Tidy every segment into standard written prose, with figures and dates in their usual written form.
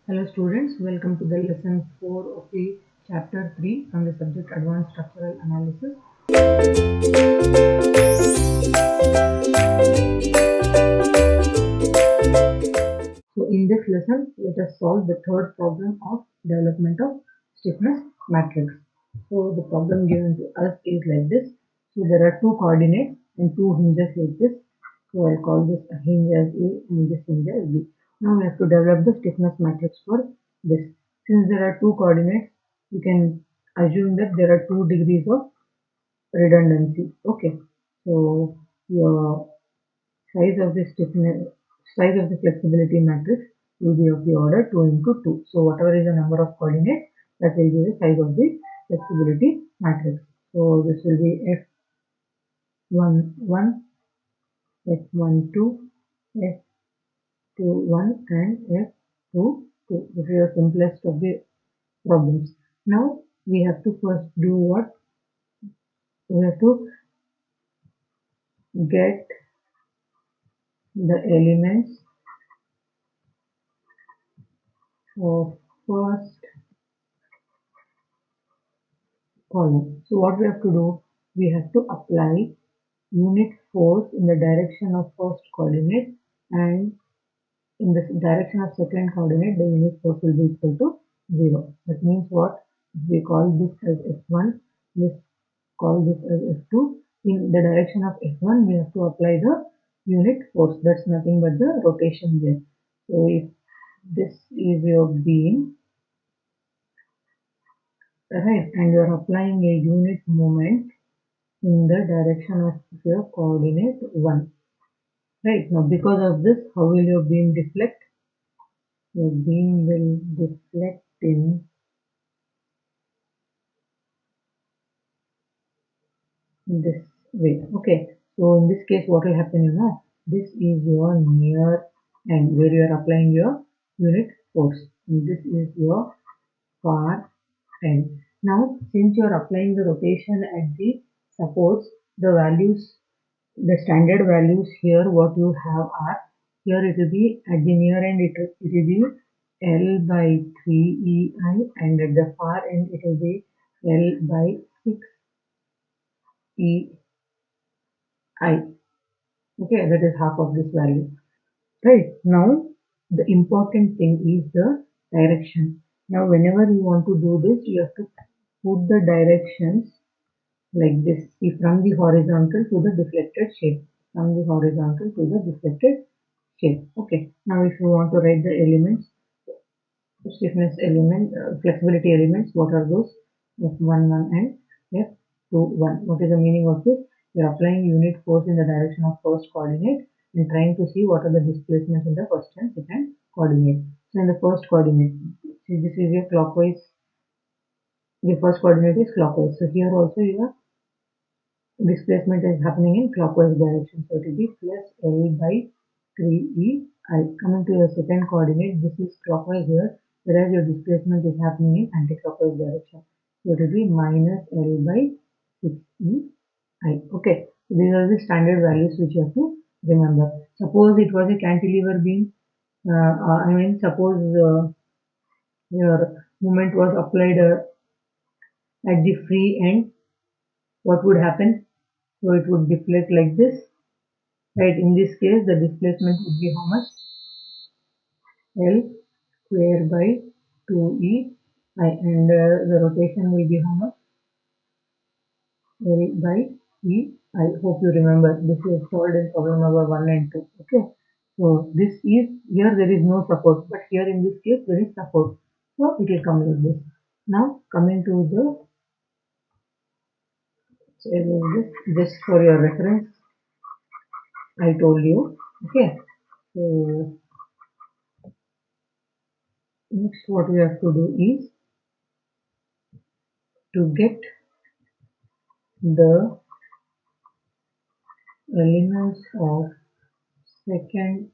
Hello students, welcome to the lesson 4 of the chapter 3 from the subject Advanced Structural Analysis. So in this lesson, let us solve the third problem of development of stiffness matrix. So the problem given to us is like this. So there are two coordinates and two hinges like this. So I'll call this a hinge as A and this hinge as B. Now we have to develop the stiffness matrix for this. Since there are two coordinates, we can assume that there are 2 degrees of redundancy. Okay. So your size of the stiffness, size of the flexibility matrix will be of the order 2 into 2. So whatever is the number of coordinates, that will be the size of the flexibility matrix. So this will be F11, F12, F21 and F22. This is the simplest of the problems. Now we have to first do what? We have to get the elements of first column. So what we have to do? We have to apply unit force in the direction of first coordinate, and in the direction of second coordinate the unit force will be equal to 0. That means what? We call this as F1, this call this as F2. In the direction of F1 we have to apply the unit force, that's nothing but the rotation there. So if this is your beam, right, and you are applying a unit moment in the direction of your coordinate 1. Right, now because of this, how will your beam deflect? Your beam will deflect in this way. Okay, so in this case, what will happen? This is your near end where you are applying your unit force, and this is your far end. Now, since you are applying the rotation at the supports, the values, the standard values here, what you have are, here it will be at the near end, it will be L by 3 EI, and at the far end it will be L by 6 EI. Okay, that is half of this value. Right, now the important thing is the direction. Now whenever you want to do this, you have to put the directions like this. See, from the horizontal to the deflected shape. From the horizontal to the deflected shape. Okay, now if you want to write the elements, stiffness element, flexibility elements, what are those? F11 and F21. What is the meaning of this? We are applying unit force in the direction of first coordinate and trying to see what are the displacements in the first and second coordinate. So in the first coordinate, see, this is your clockwise, the first coordinate is clockwise. So here also your displacement is happening in clockwise direction. So it will be plus L by 3 EI. Coming to the second coordinate, this is clockwise here, whereas your displacement is happening in anti-clockwise direction. So it will be minus L by 6 EI. Okay, so these are the standard values which you have to remember. Suppose it was a cantilever beam. Suppose your moment was applied at the free end, what would happen? So it would deflect like this. Right, in this case, the displacement would be how much? L square by 2EI, and the rotation will be how much? L by E. I hope you remember. This is solved in problem number 1 and 2. Okay, so this is, here there is no support, but here in this case there is support. So it will come like this. Now coming to the, so this just for your reference, I told you. Okay, so next what we have to do is to get the elements of second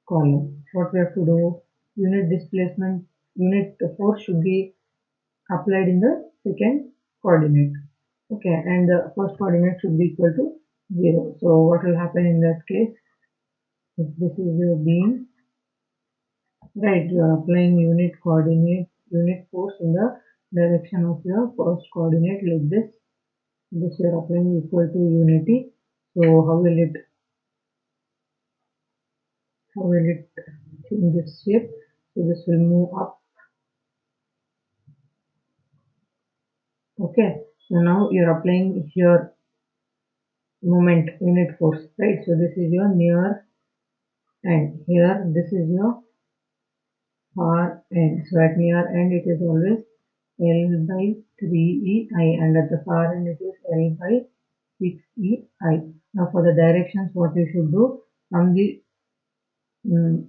column. What we have to do, unit displacement, unit force should be applied in the second coordinate. Okay, and the first coordinate should be equal to 0. So what will happen in that case? If this is your beam, Right, you are applying unit force in the direction of your first coordinate like this. This you are applying equal to unity. So how will it change its shape? So this will move up. Okay. So now you are applying here moment unit force, right? So this is your near end. Here this is your far end. So at near end it is always L by 3EI, and at the far end it is L by 6EI. Now for the directions, what you should do, from the mm,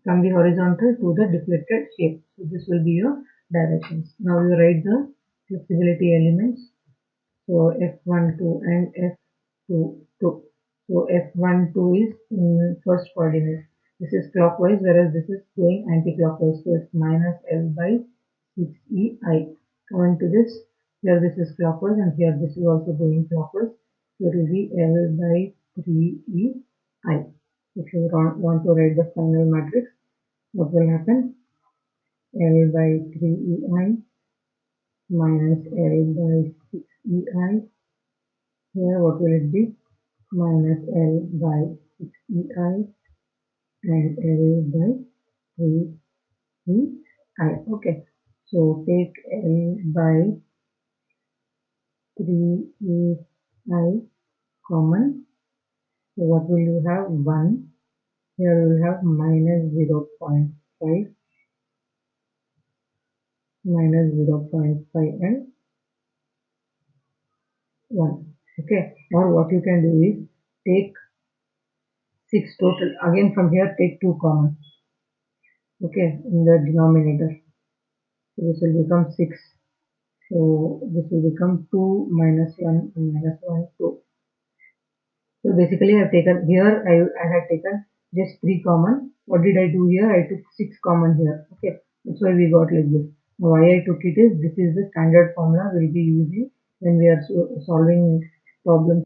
from the horizontal to the deflected shape. So this will be your directions. Now you write the flexibility elements. So F12 and F22. So F12 is in first coordinate. This is clockwise, whereas this is going anti-clockwise. So it's minus L by 6EI. Coming to this, here this is clockwise and here this is also going clockwise. So it will be L by 3EI. If you want to write the final matrix, what will happen? L by 3EI minus L by 6EI. Here what will it be? Minus L by 6EI and L by 3EI. Okay. So take L by 3EI common. So what will you have? 1. Here you will have minus 0.5, minus 0.5 and 1. Okay. Or what you can do is take 6 total. Again from here take 2 common. Okay. In the denominator. So this will become 6. So this will become 2 minus 1 and minus 1, 2. So basically I have taken here, I had taken just 3 common. What did I do here? I took 6 common here. Okay, that's why we got like this. Now why I took it is, this is the standard formula we'll be using when we are solving problems